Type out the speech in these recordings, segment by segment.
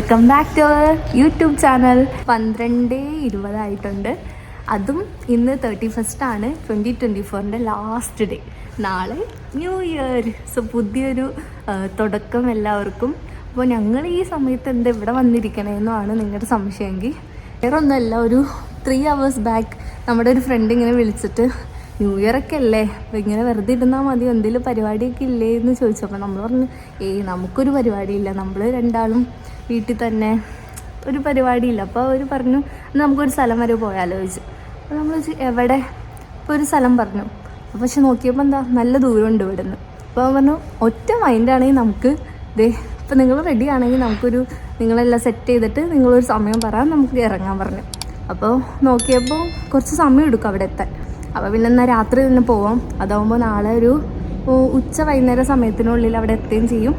Welcome back to our YouTube channel. 12:20 അതും ഇന്ന് 31 ആണ്, 2024 ലാസ്റ്റ് ഡേ. നാളെ ന്യൂ ഇയർ. സോ പുതിയൊരു തുടക്കം എല്ലാവർക്കും. അപ്പോൾ ഞങ്ങൾ ഈ സമയത്ത് എന്താ ഇവിടെ വന്നിരിക്കണേന്നാണ് നിങ്ങളുടെ സംശയമെങ്കിൽ വേറെ ഒന്നുമല്ല. ഒരു 3 hours ബാക്ക് നമ്മുടെ ഒരു ഫ്രണ്ട് ഇങ്ങനെ വിളിച്ചിട്ട് ന്യൂ ഇയർ ഒക്കെ അല്ലേ, അപ്പോൾ ഇങ്ങനെ വെറുതെ ഇരുന്നാൽ മതി, എന്തെങ്കിലും പരിപാടിയൊക്കെ ഇല്ലേ എന്ന് ചോദിച്ചപ്പോൾ നമ്മൾ പറഞ്ഞു നമുക്കൊരു പരിപാടിയില്ല, നമ്മൾ രണ്ടാളും വീട്ടിൽ തന്നെ, ഒരു പരിപാടിയില്ല. അപ്പോൾ അവർ പറഞ്ഞു നമുക്കൊരു സ്ഥലം വരെ പോയാലോ ചോദിച്ചു. അപ്പോൾ നമ്മൾ എവിടെ, ഇപ്പോൾ ഒരു സ്ഥലം പറഞ്ഞു. അപ്പോൾ പക്ഷെ നോക്കിയപ്പോൾ എന്താ നല്ല ദൂരമുണ്ട് ഇവിടെ നിന്ന്. അപ്പോൾ പറഞ്ഞു ഒറ്റ മൈൻഡാണെങ്കിൽ നമുക്ക് ഇപ്പോൾ നിങ്ങൾ റെഡി ആണെങ്കിൽ നിങ്ങളെല്ലാം സെറ്റ് ചെയ്തിട്ട് നിങ്ങളൊരു സമയം പറയാൻ നമുക്ക് ഇറങ്ങാൻ പറഞ്ഞു. അപ്പോൾ നോക്കിയപ്പോൾ കുറച്ച് സമയം എടുക്കും അവിടെ എത്താൻ. അപ്പോൾ പിന്നെ എന്നാൽ രാത്രി തന്നെ പോവാം, അതാവുമ്പോൾ നാളെ ഒരു വൈകുന്നേരം സമയത്തിനുള്ളിൽ അവിടെ എത്തുകയും ചെയ്യും.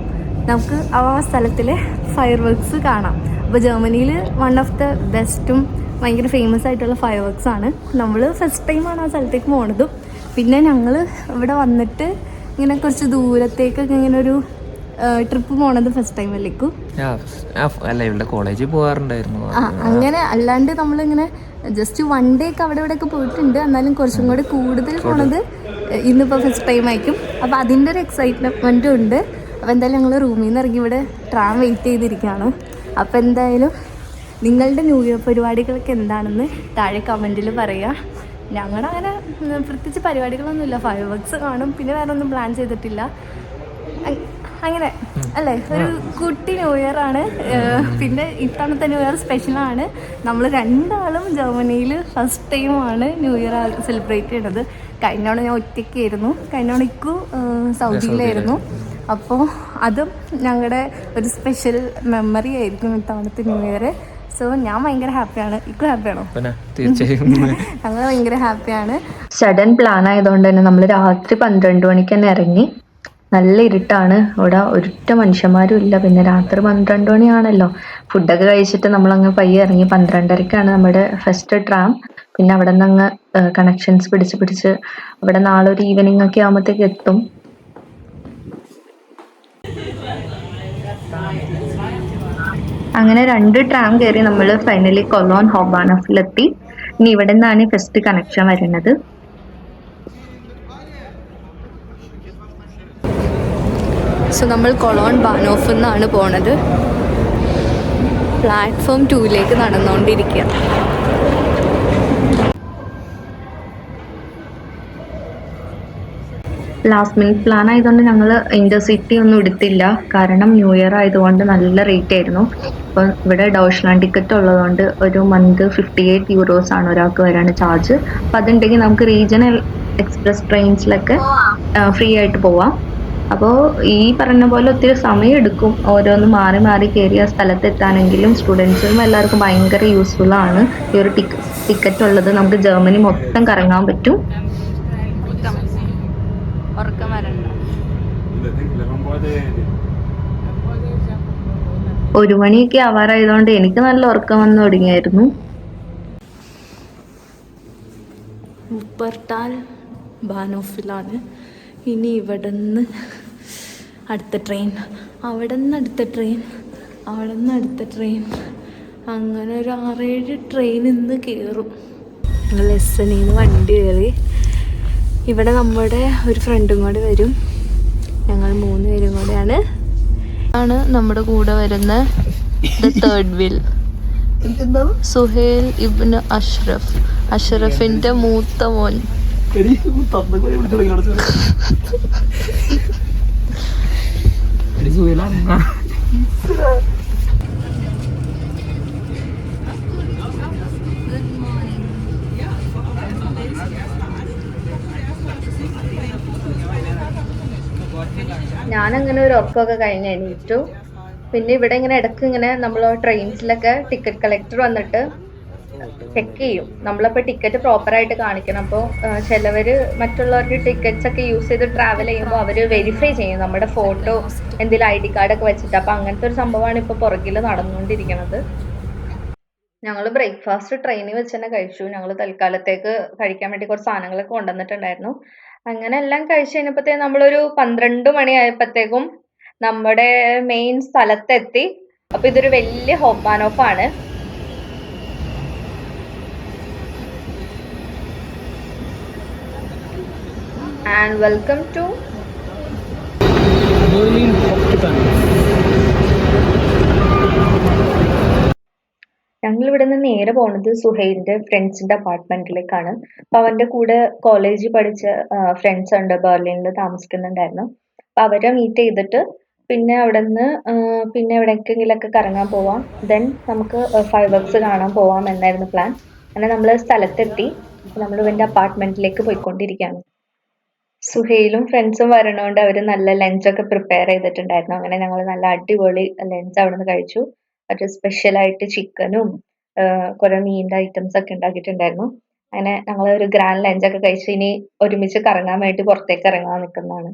നമുക്ക് ആ സ്ഥലത്തിലെ ഫയർ വർക്ക്സ് കാണാം. അപ്പോൾ ജർമ്മനിയിൽ വൺ ഓഫ് ദ ബെസ്റ്റും ഭയങ്കര ഫേമസ് ആയിട്ടുള്ള ഫയർ വർക്ക്സ് ആണ്. നമ്മൾ ഫസ്റ്റ് ടൈമാണ് ആ സ്ഥലത്തേക്ക് പോണതും. പിന്നെ ഞങ്ങൾ ഇവിടെ വന്നിട്ട് ഇങ്ങനെ കുറച്ച് ദൂരത്തേക്കൊക്കെ ഇങ്ങനെ ഒരു ട്രിപ്പ് പോണത് ഫസ്റ്റ് ടൈം അല്ലേക്കും. കോളേജിൽ പോകാറുണ്ടായിരുന്നു. അങ്ങനെ അല്ലാണ്ട് നമ്മളിങ്ങനെ ജസ്റ്റ് 1 day ഒക്കെ അവിടെ ഇവിടെയൊക്കെ പോയിട്ടുണ്ട്. എന്നാലും കുറച്ചും കൂടി കൂടുതൽ പോണത് ഇന്നിപ്പോൾ ഫസ്റ്റ് ടൈം ആയിരിക്കും. അപ്പോൾ അതിൻ്റെ ഒരു എക്സൈറ്റ്മെൻറ്റും ഉണ്ട്. അപ്പോൾ എന്തായാലും ഞങ്ങൾ റൂമിൽ നിന്ന് ഇറങ്ങി ഇവിടെ ട്രാം വെയിറ്റ് ചെയ്തിരിക്കുകയാണ്. അപ്പോൾ എന്തായാലും നിങ്ങളുടെ ന്യൂ ഇയർ പരിപാടികളൊക്കെ എന്താണെന്ന് താഴെ കമൻറ്റിൽ പറയുക. ഞങ്ങളുടെ അങ്ങനെ പ്രത്യേകിച്ച് പരിപാടികളൊന്നുമില്ല, ഫയർ വർക്ക്സ് കാണും, പിന്നെ വേറെ ഒന്നും പ്ലാൻ ചെയ്തിട്ടില്ല. അങ്ങനെ അല്ലേ, ഒരു കുട്ടി ന്യൂ ഇയർ ആണ്. പിന്നെ ഇത്തവണത്തെ ന്യൂ ഇയർ സ്പെഷ്യലാണ്. നമ്മൾ രണ്ടാളും ജർമ്മനിയിൽ ഫസ്റ്റ് ടൈമാണ് ന്യൂ ഇയർ സെലിബ്രേറ്റ് ചെയ്യണത്. കഴിഞ്ഞ തവണ ഞാൻ ഒറ്റയ്ക്കായിരുന്നു, കഴിഞ്ഞ തവണ ഇക്കു സൗദിയിലായിരുന്നു. അപ്പോൾ അതും ഞങ്ങളുടെ ഒരു സ്പെഷ്യൽ മെമ്മറി ആയിരിക്കും ഇത്തവണത്തെ ന്യൂ ഇയർ. സോ ഞാൻ ഭയങ്കര ഹാപ്പിയാണ്. ഇക്കു ഹാപ്പിയാണോ? തീർച്ചയായും ഞങ്ങൾ ഭയങ്കര ഹാപ്പിയാണ്. സഡൻ പ്ലാൻ ആയതുകൊണ്ട് തന്നെ നമ്മൾ രാത്രി 12 മണിക്ക് തന്നെ ഇറങ്ങി. നല്ല ഇരുട്ടാണ്, ഇവിടെ ഒരൊറ്റ മനുഷ്യന്മാരും ഇല്ല. പിന്നെ രാത്രി 12 മണിയാണല്ലോ, ഫുഡൊക്കെ കഴിച്ചിട്ട് നമ്മളങ്ങ് പയ്യെ ഇറങ്ങി. 12:30-ക്കാണ് നമ്മുടെ ഫസ്റ്റ് ട്രാം. പിന്നെ അവിടെ നിന്ന് അങ്ങ് കണക്ഷൻസ് പിടിച്ച് അവിടെ നാളെ ഒരു ഈവനിങ് ഒക്കെ ആകുമ്പോഴത്തേക്ക് എത്തും. അങ്ങനെ 2 ട്രാം കയറി നമ്മൾ ഫൈനലി കൊലോൺ ഹോബാനോഫിലെത്തി. ഇനി ഇവിടെ നിന്നാണ് ഫസ്റ്റ് കണക്ഷൻ വരുന്നത്. സോ നമ്മൾ കൊളോൺ ബാനോഫിൽ നിന്നാണ് പോണത്. പ്ലാറ്റ്ഫോം 2 നടന്നുകൊണ്ടിരിക്കുക. ലാസ്റ്റ് മിനിറ്റ് പ്ലാൻ ആയതുകൊണ്ട് ഞങ്ങൾ ഇന്റർസിറ്റി ഒന്നും എടുത്തില്ല, കാരണം ന്യൂ ഇയർ ആയതുകൊണ്ട് നല്ല റേറ്റ് ആയിരുന്നു. അപ്പം ഇവിടെ ഡോഷ്ലാൻഡ് ടിക്കറ്റ് ഉള്ളതുകൊണ്ട് ഒരു മന്ത് 58 euros ആണ് ഒരാൾക്ക് വരാണ് ചാർജ്. അപ്പം അതുണ്ടെങ്കിൽ നമുക്ക് റീജിയണൽ എക്സ്പ്രസ് ട്രെയിൻസിലൊക്കെ ഫ്രീ ആയിട്ട് പോവാം. അപ്പോൾ ഈ പറഞ്ഞ പോലെ ഒത്തിരി സമയം എടുക്കും ഓരോന്ന് മാറി മാറി കയറിയ സ്ഥലത്ത് എത്താനെങ്കിലും. സ്റ്റുഡൻസിനും എല്ലാവർക്കും ഭയങ്കര യൂസ്ഫുൾ ആണ് ഈ ഒരു ടിക്കറ്റ് ഉള്ളത്. നമുക്ക് ജർമ്മനി മൊത്തം കറങ്ങാൻ പറ്റും. ഒരു മണിയൊക്കെ ആവാറായതുകൊണ്ട് എനിക്ക് നല്ല ഉറക്കം വന്നു തുടങ്ങിയായിരുന്നു. ഉപ്പർട്ടാൽ ബാനോഫിലാണ്. ഇനി ഇവിടെ നിന്ന് അടുത്ത ട്രെയിൻ, അവിടെ നിന്ന് അടുത്ത ട്രെയിൻ, അവിടെ നിന്ന് അടുത്ത ട്രെയിൻ, അങ്ങനെ ഒരു 6-7 ട്രെയിൻ ഇന്ന് കയറും. ഞങ്ങൾ എസ്സനിൽ നിന്ന് വണ്ടി കയറി. ഇവിടെ നമ്മുടെ ഒരു ഫ്രണ്ടും കൂടെ വരും. ഞങ്ങൾ 3 പേരും കൂടെയാണ് നമ്മുടെ കൂടെ വരുന്ന തേർഡ് വീൽ. സുഹേൽ ഇബ്നു അഷ്റഫിന്റെ മൂത്ത മോൻ. ഞാനങ്ങനെ ഒരു ഉറക്കമൊക്കെ കഴിഞ്ഞ് എണീറ്റു. പിന്നെ ഇവിടെ ഇങ്ങനെ ഇടയ്ക്ക് ഇങ്ങനെ നമ്മൾ ട്രെയിൻസിലൊക്കെ ടിക്കറ്റ് കളക്ടർ വന്നിട്ട് ചെക്ക് ചെയ്യും. നമ്മളപ്പോൾ ടിക്കറ്റ് പ്രോപ്പറായിട്ട് കാണിക്കണം. അപ്പോൾ ചിലവർ മറ്റുള്ളവരുടെ ടിക്കറ്റ്സ് ഒക്കെ യൂസ് ചെയ്ത് ട്രാവൽ ചെയ്യുമ്പോൾ അവർ വെരിഫൈ ചെയ്യും നമ്മുടെ ഫോട്ടോ, എന്തെങ്കിലും ID കാർഡൊക്കെ വെച്ചിട്ട്. അപ്പോൾ അങ്ങനത്തെ ഒരു സംഭവമാണ് ഇപ്പോൾ പുറകിൽ നടന്നുകൊണ്ടിരിക്കുന്നത്. ഞങ്ങൾ ബ്രേക്ക്ഫാസ്റ്റ് ട്രെയിനിൽ വെച്ച് തന്നെ കഴിച്ചു. ഞങ്ങൾ തൽക്കാലത്തേക്ക് കഴിക്കാൻ വേണ്ടി കുറച്ച് സാധനങ്ങളൊക്കെ കൊണ്ടുവന്നിട്ടുണ്ടായിരുന്നു. അങ്ങനെ എല്ലാം കഴിച്ച് കഴിഞ്ഞപ്പോഴത്തേക്കും നമ്മളൊരു 12 മണി ആയപ്പോഴത്തേക്കും നമ്മുടെ മെയിൻ സ്ഥലത്തെത്തി. അപ്പൊ ഇതൊരു വലിയ ഹോപ്പ്മാനോഫ് ആണ്. ആൻഡ് വെൽക്കം ടു ഞങ്ങൾ ഇവിടെ നിന്ന് നേരെ പോകുന്നത് സുഹൈലിന്റെ ഫ്രണ്ട്സിന്റെ അപ്പാർട്ട്മെന്റിലേക്കാണ്. അപ്പൊ അവന്റെ കൂടെ കോളേജിൽ പഠിച്ച ഫ്രണ്ട്സ് ഉണ്ട്, ബെർലിനിൽ താമസിക്കുന്നുണ്ടായിരുന്നു. അപ്പൊ അവരെ മീറ്റ് ചെയ്തിട്ട് പിന്നെ അവിടെ നിന്ന് പിന്നെ എവിടേക്കെങ്കിലൊക്കെ കറങ്ങാൻ പോവാം, ദെൻ നമുക്ക് ഫൈവ് വർക്സ് കാണാൻ പോവാം എന്നായിരുന്നു പ്ലാൻ. അങ്ങനെ നമ്മൾ സ്ഥലത്തെത്തി. നമ്മൾ ഇവന്റെ അപ്പാർട്ട്മെന്റിലേക്ക് പോയിക്കൊണ്ടിരിക്കുകയാണ്. സുഹൈലും ഫ്രണ്ട്സും വരണോണ്ട് അവര് നല്ല ലഞ്ചൊക്കെ പ്രിപ്പയർ ചെയ്തിട്ടുണ്ടായിരുന്നു. അങ്ങനെ ഞങ്ങൾ നല്ല അടിപൊളി ലഞ്ച് അവിടെ നിന്ന് കഴിച്ചു. ഒരു സ്പെഷ്യലായിട്ട് ചിക്കനും കുറെ മീനിന്റെ ഐറ്റംസ് ഒക്കെ ഉണ്ടാക്കിയിട്ടുണ്ടായിരുന്നു. അങ്ങനെ ഞങ്ങൾ ഒരു ഗ്രാൻഡ് ലഞ്ചൊക്കെ കഴിച്ച് ഇനി ഒരുമിച്ച് കറങ്ങാൻ വേണ്ടി പുറത്തേക്ക് ഇറങ്ങാൻ നിൽക്കുന്നതാണ്.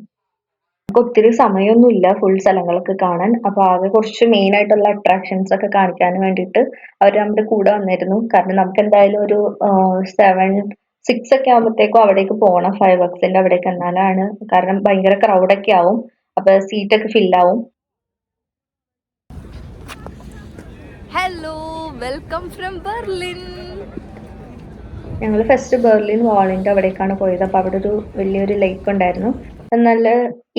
നമുക്ക് ഒത്തിരി സമയമൊന്നുമില്ല ഫുൾ സ്ഥലങ്ങളൊക്കെ കാണാൻ. അപ്പൊ ആകെ കുറച്ച് മെയിൻ ആയിട്ടുള്ള അട്രാക്ഷൻസ് ഒക്കെ കാണിക്കാൻ വേണ്ടിയിട്ട് അവർ നമ്മുടെ കൂടെ വന്നിരുന്നു. കാരണം നമുക്ക് എന്തായാലും ഒരു 6 ഒക്കെ ആകുമ്പോഴത്തേക്കും അവിടേക്ക് പോകണം, ഫൈവ് വർക്സിന്റെ അവിടേക്ക്. എന്നാലാണ്, കാരണം ഭയങ്കര ക്രൗഡൊക്കെ ആവും, അപ്പൊ സീറ്റൊക്കെ ഫില്ലാവും. Hello, welcome from Berlin. ഞങ്ങൾ ഫസ്റ്റ് ബെർലിൻ വാളിന്റെ അവിടേക്കാണ് പോയത്. അപ്പൊ അവിടെ ഒരു വലിയൊരു ലേക്ക് ഉണ്ടായിരുന്നു. നല്ല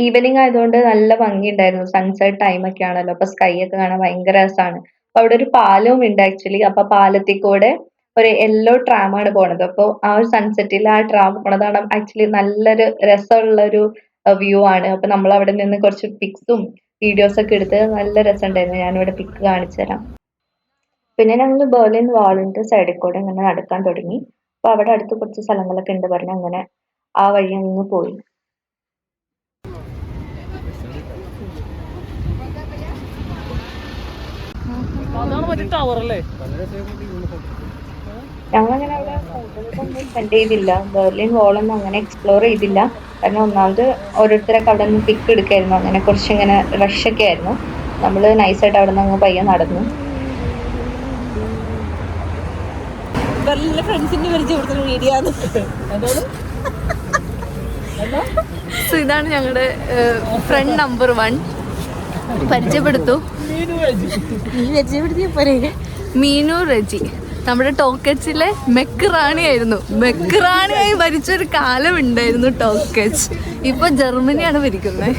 ഈവനിങ് ആയതുകൊണ്ട് നല്ല ഭംഗി ഉണ്ടായിരുന്നു. സൺസെറ്റ് ടൈം ഒക്കെ ആണല്ലോ, അപ്പൊ സ്കൈ ഒക്കെ കാണാൻ ഭയങ്കര രസമാണ്. അപ്പൊ അവിടെ ഒരു പാലവും ഉണ്ട് ആക്ച്വലി. അപ്പൊ പാലത്തിൽ കൂടെ ഒരു യെല്ലോ ട്രാമാണ് പോണത്. അപ്പോൾ ആ ഒരു സൺസെറ്റിൽ ആ ട്രാം പോണതാണ് ആക്ച്വലി നല്ലൊരു രസമുള്ള ഒരു വ്യൂ ആണ്. അപ്പൊ നമ്മൾ അവിടെ നിന്ന് കുറച്ച് പിക്സും വീഡിയോസ് ഒക്കെ എടുത്ത് നല്ല രസമുണ്ടായിരുന്നു. ഞാനിവിടെ പിക്ക് കാണിച്ചു തരാം. പിന്നെ ഞങ്ങൾ ബെർലിൻ വാളിന്റെ സൈഡിൽ കൂടെ ഇങ്ങനെ നടക്കാൻ തുടങ്ങി. അപ്പൊ അവിടെ അടുത്ത് കുറച്ച് സ്ഥലങ്ങളൊക്കെ ഉണ്ട് പറഞ്ഞ് അങ്ങനെ ആ വഴി അങ്ങ് പോയി. ഞങ്ങളങ്ങനെ അവിടെ കൂടുതലൊന്നും സ്പെൻഡ് ചെയ്തില്ല. ബെർലിൻ വാളൊന്നും അങ്ങനെ എക്സ്പ്ലോർ ചെയ്തില്ല. കാരണം ഒന്നാമത് ഓരോരുത്തരൊക്കെ അവിടെ നിന്ന് പിക്ക് എടുക്കായിരുന്നു. അങ്ങനെ കുറച്ചിങ്ങനെ റഷൊക്കെ ആയിരുന്നു. നമ്മൾ നൈസായിട്ട് അവിടെ നിന്ന് അങ്ങ് പയ്യെ നടന്നു. സോ ഇതാണ് ഞങ്ങളുടെ ഫ്രണ്ട് നമ്പർ 1. പരിചയപ്പെടുത്തു. മീനു റെജി നമ്മുടെ ടോക്കച്ചിലെ മെക്ക് റാണിയായിരുന്നു. മെക്ക് റാണിയായി ഭരിച്ചൊരു കാലം ഉണ്ടായിരുന്നു ടോക്കച്ച്. ഇപ്പൊ ജർമ്മനിയാണ് ഭരിക്കുന്നത്,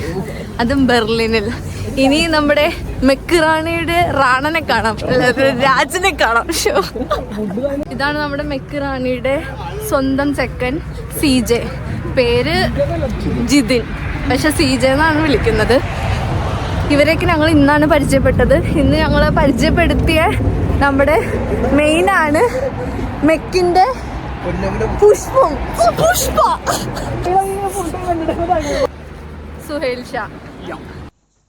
അതും ബെർലിനിൽ. ഇനി നമ്മുടെ മെക്ക് റാണിയുടെ റാണനെ കാണാം, രാജനെ കാണാം. ഷോ, ഇതാണ് നമ്മുടെ മെക്ക് റാണിയുടെ സ്വന്തം ചെക്കൻ CJ. പേര് ജിതിൻ, പക്ഷെ CJ എന്നാണ് വിളിക്കുന്നത്. ഇവരെയൊക്കെ ഞങ്ങൾ ഇന്നാണ് പരിചയപ്പെട്ടത്. ഇന്ന് ഞങ്ങൾ പരിചയപ്പെടുത്തിയ നമ്മുടെ മെയിനാണ് മെക്കിന്റെ പുഷ്പം. സുഹേൽ ഷാ.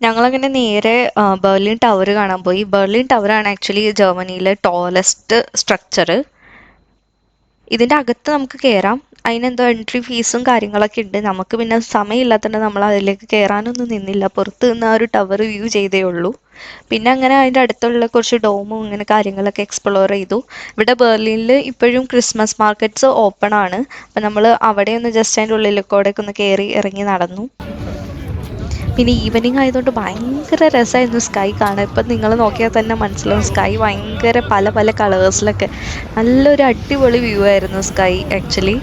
ഞങ്ങളങ്ങനെ നേരെ ബെർലിൻ ടവർ കാണാൻ പോയി. ബെർലിൻ ടവർ ആണ് ആക്ച്വലി ജർമ്മനിയിലെ ടോളസ്റ്റ് സ്ട്രക്ചർ. ഇതിൻ്റെ അകത്ത് നമുക്ക് കയറാം. അതിനെന്തോ എൻട്രി ഫീസും കാര്യങ്ങളൊക്കെ ഉണ്ട്. നമുക്ക് പിന്നെ സമയമില്ലാത്തതുകൊണ്ട് നമ്മൾ അതിലേക്ക് കയറാനൊന്നും നിന്നില്ല. പുറത്ത് നിന്ന് ആ ഒരു ടവർ വ്യൂ ചെയ്തേ ഉള്ളൂ. പിന്നെ അങ്ങനെ അതിൻ്റെ അടുത്തുള്ള കുറച്ച് ഡോമും ഇങ്ങനെ കാര്യങ്ങളൊക്കെ എക്സ്പ്ലോർ ചെയ്തു. ഇവിടെ ബെർലിനിൽ ഇപ്പോഴും ക്രിസ്മസ് മാർക്കറ്റ്സ് ഓപ്പൺ ആണ്. അപ്പം നമ്മൾ അവിടെ ഒന്ന് ജസ്റ്റ് അതിൻ്റെ ഉള്ളിലേക്കൂടെയൊക്കെ ഒന്ന് കയറി ഇറങ്ങി നടന്നു. പിന്നെ ഈവനിങ് ആയതുകൊണ്ട് ഭയങ്കര രസമായിരുന്നു സ്കൈ കാണാൻ. ഇപ്പം നിങ്ങൾ നോക്കിയാൽ തന്നെ മനസ്സിലാവും, സ്കൈ ഭയങ്കര പല പല കളേഴ്സിലൊക്കെ നല്ലൊരു അടിപൊളി വ്യൂ ആയിരുന്നു സ്കൈ ആക്ച്വലി.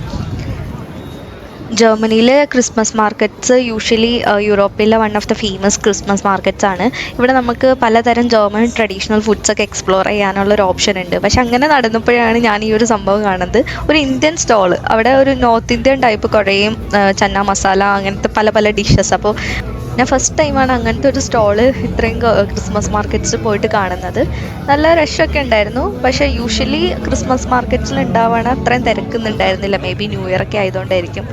ജർമ്മനിയിലെ ക്രിസ്മസ് മാർക്കറ്റ്സ് യൂഷ്വലി യൂറോപ്പിലെ one of the famous Christmas markets ആണ്. ഇവിടെ നമുക്ക് പലതരം ജർമ്മൻ ട്രഡീഷണൽ ഫുഡ്സ് ഒക്കെ എക്സ്പ്ലോർ ചെയ്യാനുള്ളൊരു ഓപ്ഷൻ ഉണ്ട്. പക്ഷെ അങ്ങനെ നടന്നപ്പോഴാണ് ഞാൻ ഈ ഒരു സംഭവം കാണുന്നത്. ഒരു ഇന്ത്യൻ സ്റ്റോള്, അവിടെ ഒരു നോർത്ത് ഇന്ത്യൻ ടൈപ്പ് കുറേയും ചന്ന മസാല അങ്ങനത്തെ പല പല ഡിഷസ്. അപ്പോൾ ഞാൻ ഫസ്റ്റ് ടൈമാണ് അങ്ങനത്തെ ഒരു സ്റ്റോള് ഇത്രയും ക്രിസ്മസ് മാർക്കറ്റ്സിൽ പോയിട്ട് കാണുന്നത്. നല്ല റഷൊക്കെ ഉണ്ടായിരുന്നു. പക്ഷേ യൂഷ്വലി ക്രിസ്മസ് മാർക്കറ്റ്സിൽ ഉണ്ടാവണ അത്രയും തിരക്കുന്നുണ്ടായിരുന്നില്ല. മേ ബി ന്യൂ ഇയർ ഒക്കെ ആയതുകൊണ്ടായിരിക്കും.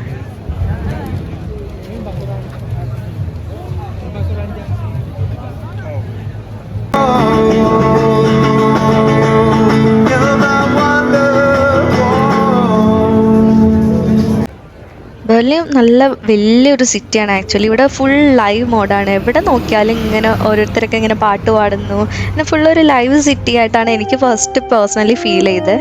ബെർലിൻ നല്ല വലിയൊരു സിറ്റിയാണ് ആക്ച്വലി. ഇവിടെ ഫുൾ ലൈവ് മോഡാണ്. എവിടെ നോക്കിയാലും ഇങ്ങനെ ഓരോരുത്തരൊക്കെ ഇങ്ങനെ പാട്ട് പാടുന്നു. പിന്നെ ഫുള്ളൊരു ലൈവ് സിറ്റി ആയിട്ടാണ് എനിക്ക് ഫസ്റ്റ് പേഴ്സണലി ഫീൽ ചെയ്തത്.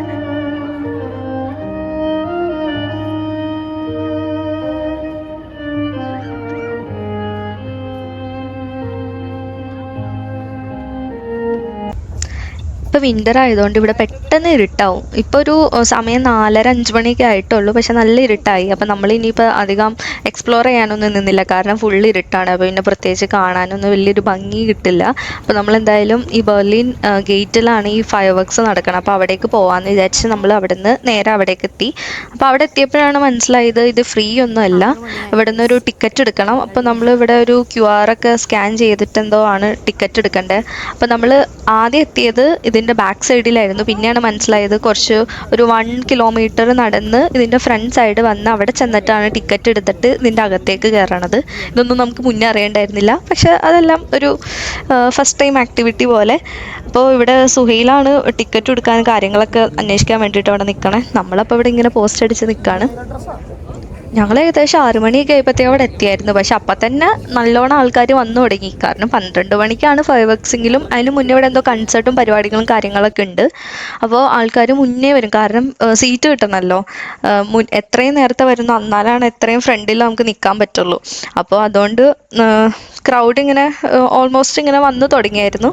ഇപ്പോൾ വിൻ്റർ ആയതുകൊണ്ട് ഇവിടെ പെട്ടെന്ന് ഇരുട്ടാവും. ഇപ്പോൾ ഒരു സമയം 4:30-5 മണിയൊക്കെ ആയിട്ടുള്ളൂ, പക്ഷെ നല്ല ഇരുട്ടായി. അപ്പോൾ നമ്മൾ ഇനിയിപ്പോൾ അധികം എക്സ്പ്ലോർ ചെയ്യാനൊന്നും നിന്നില്ല, കാരണം ഫുൾ ഇരുട്ടാണ്. അപ്പോൾ പിന്നെ പ്രത്യേകിച്ച് കാണാനൊന്നും വലിയൊരു ഭംഗി കിട്ടില്ല. അപ്പോൾ നമ്മൾ എന്തായാലും ഈ ബെർലിൻ ഗേറ്റിലാണ് ഈ ഫയർ വർക്ക്സ് നടക്കണം. അപ്പോൾ അവിടേക്ക് പോകാമെന്ന് വിചാരിച്ച് നമ്മൾ അവിടെ നിന്ന് നേരെ അവിടേക്ക് എത്തി. അപ്പോൾ അവിടെ എത്തിയപ്പോഴാണ് മനസ്സിലായത് ഇത് ഫ്രീ ഒന്നുമല്ല, ഇവിടെ നിന്ന് ഒരു ടിക്കറ്റ് എടുക്കണം. അപ്പോൾ നമ്മൾ ഇവിടെ ഒരു QR ഒക്കെ സ്കാൻ ചെയ്തിട്ട് എന്തോ ആണ് ടിക്കറ്റ് എടുക്കേണ്ടത്. അപ്പോൾ നമ്മൾ ആദ്യം എത്തിയത് ഇതിൻ്റെ ബാക്ക് സൈഡിലായിരുന്നു. പിന്നെയാണ് മനസ്സിലായത് ഒരു 1 കിലോമീറ്റർ നടന്ന് ഇതിൻ്റെ ഫ്രണ്ട് സൈഡ് വന്ന് അവിടെ ചെന്നിട്ടാണ് ടിക്കറ്റ് എടുത്തിട്ട് ഇതിൻ്റെ അകത്തേക്ക് കയറണത്. ഇതൊന്നും നമുക്ക് മുന്നേ അറിയേണ്ടായിരുന്നില്ല, പക്ഷെ അതെല്ലാം ഒരു ഫസ്റ്റ് ടൈം ആക്ടിവിറ്റി പോലെ. അപ്പോൾ ഇവിടെ സുഹൈലാണ് ടിക്കറ്റ് എടുക്കാൻ കാര്യങ്ങളൊക്കെ അന്വേഷിക്കാൻ വേണ്ടിയിട്ട് അവിടെ നിൽക്കണേ. നമ്മളപ്പോൾ ഇവിടെ ഇങ്ങനെ പോസ്റ്റ് അടിച്ച് നിൽക്കുകയാണ്. ഞങ്ങൾ ഏകദേശം 6 മണിയൊക്കെ ആയപ്പോഴത്തേക്കും അവിടെ എത്തിയായിരുന്നു. പക്ഷെ അപ്പം തന്നെ നല്ലോണം ആൾക്കാർ വന്നു തുടങ്ങി. കാരണം 12 മണിക്കാണ് ഫയർ വർക്ക്സെങ്കിലും അതിന് മുന്നേ ഇവിടെ എന്തോ കൺസേർട്ടും പരിപാടികളും കാര്യങ്ങളൊക്കെ ഉണ്ട്. അപ്പോൾ ആൾക്കാർ മുന്നേ വരും, കാരണം സീറ്റ് കിട്ടണമല്ലോ. എത്രയും നേരത്തെ വരുന്നു എന്നാലാണ് എത്രയും ഫ്രണ്ടിൽ നമുക്ക് നിൽക്കാൻ പറ്റുള്ളൂ. അപ്പോൾ അതുകൊണ്ട് ക്രൗഡ് ഇങ്ങനെ ഓൾമോസ്റ്റ് ഇങ്ങനെ വന്നു തുടങ്ങിയായിരുന്നു.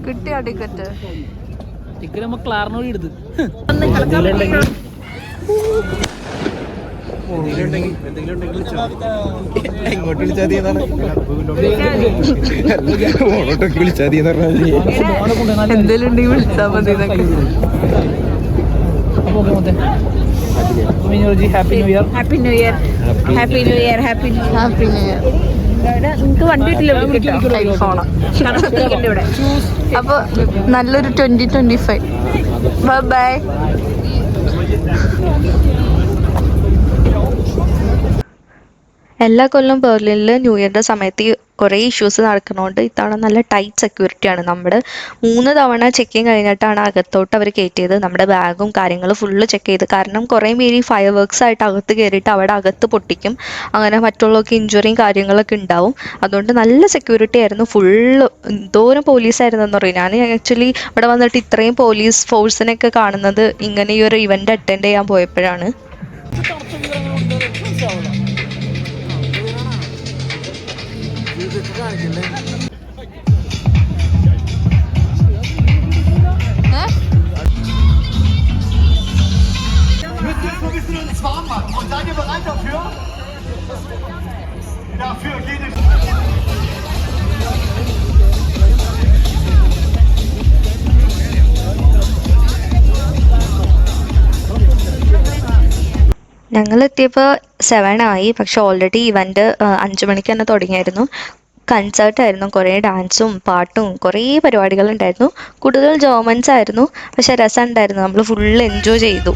കിട്ടിയോ ടിക്കറ്റ്? ടിക്കറ്റ് നമ്മൾ ക്ലാറിനോട് എടുത്ത് എങ്ങോട്ട് വിളിച്ചാൽ ഓണോട്ടൊക്കെ വിളിച്ചാൽ എന്തെങ്കിലും ഉണ്ടെങ്കിൽ വിളിച്ചാൽ മതി. Happy new year. Happy new year. Happy new year. Happy new happy new year. നിങ്ങൾക്ക് വണ്ടി കിട്ടില്ല, ഇവിടെ. അപ്പോൾ നല്ലൊരു 2025. Bye bye. എല്ലാ കൊല്ലം ബെർലിനിൽ ന്യൂ ഇയറിൻ്റെ സമയത്ത് കുറേ ഇഷ്യൂസ് നടക്കുന്നതുകൊണ്ട് ഇത്തവണ നല്ല ടൈറ്റ് സെക്യൂരിറ്റിയാണ്. നമ്മുടെ 3 തവണ ചെക്കിങ് കഴിഞ്ഞിട്ടാണ് അകത്തോട്ട് അവർ കയറ്റിയത്. നമ്മുടെ ബാഗും കാര്യങ്ങളും ഫുള്ള് ചെക്ക് ചെയ്ത്, കാരണം കുറേ പേര് ഈ ഫയർ വർക്ക്സ് ആയിട്ട് അകത്ത് കയറിയിട്ട് അവിടെ അകത്ത് പൊട്ടിക്കും, അങ്ങനെ മറ്റുള്ളവർക്ക് ഇഞ്ചുറിയും കാര്യങ്ങളൊക്കെ ഉണ്ടാവും. അതുകൊണ്ട് നല്ല സെക്യൂരിറ്റി ആയിരുന്നു. ഫുള്ള് എന്തോരം പോലീസായിരുന്നെന്ന് പറയും. ഞാൻ ആക്ച്വലി ഇവിടെ വന്നിട്ട് ഇത്രയും പോലീസ് ഫോഴ്സിനെയൊക്കെ കാണുന്നത് ഇങ്ങനെ ഈ ഒരു ഇവൻ്റ് അറ്റൻഡ് ചെയ്യാൻ പോയപ്പോഴാണ്. ഞങ്ങൾ എത്തിയപ്പോൾ 7 ആയി. പക്ഷെ ഓൾറെഡി ഇവൻ്റ് 5 മണിക്ക് തന്നെ തുടങ്ങിയായിരുന്നു. കൺസേർട്ടായിരുന്നു, കുറേ ഡാൻസും പാട്ടും കുറേ പരിപാടികളുണ്ടായിരുന്നു. കൂടുതൽ ജർമ്മൻസ് ആയിരുന്നു, പക്ഷെ രസമുണ്ടായിരുന്നു. നമ്മൾ ഫുള്ള് എൻജോയ് ചെയ്തു.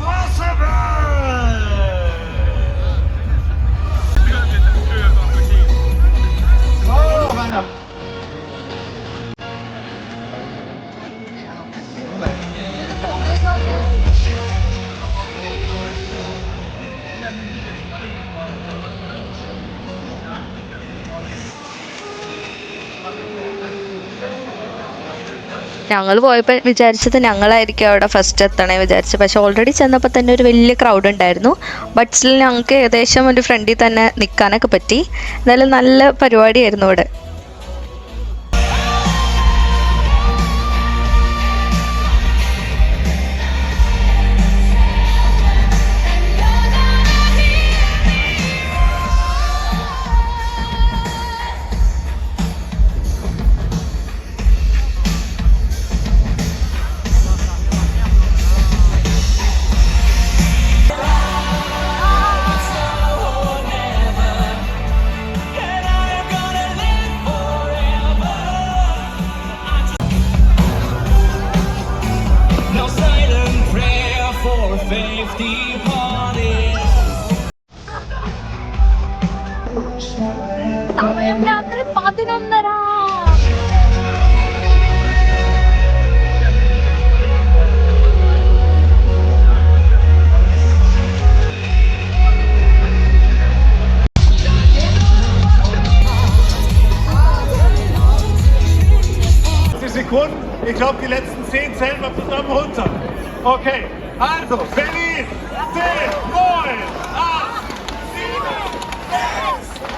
ഞങ്ങൾ പോയപ്പോൾ വിചാരിച്ചത് ഞങ്ങളായിരിക്കും അവിടെ ഫസ്റ്റ് എത്തണേ വിചാരിച്ചു. പക്ഷെ ഓൾറെഡി ചെന്നപ്പോൾ തന്നെ ഒരു വലിയ ക്രൗഡ് ഉണ്ടായിരുന്നു. ബട്ട് സ്റ്റിൽ ഞങ്ങൾക്ക് ഏകദേശം ഒരു ഫ്രണ്ടിൽ തന്നെ നിൽക്കാനൊക്കെ പറ്റി. എന്തായാലും നല്ല പരിപാടിയായിരുന്നു ഇവിടെ. രാത്രി 11:30. Sekunden. Ich glaube, die letzten 10 zählen wir zusammen runter. Okay, also Berlin, 10, 9, 8, 7, 6,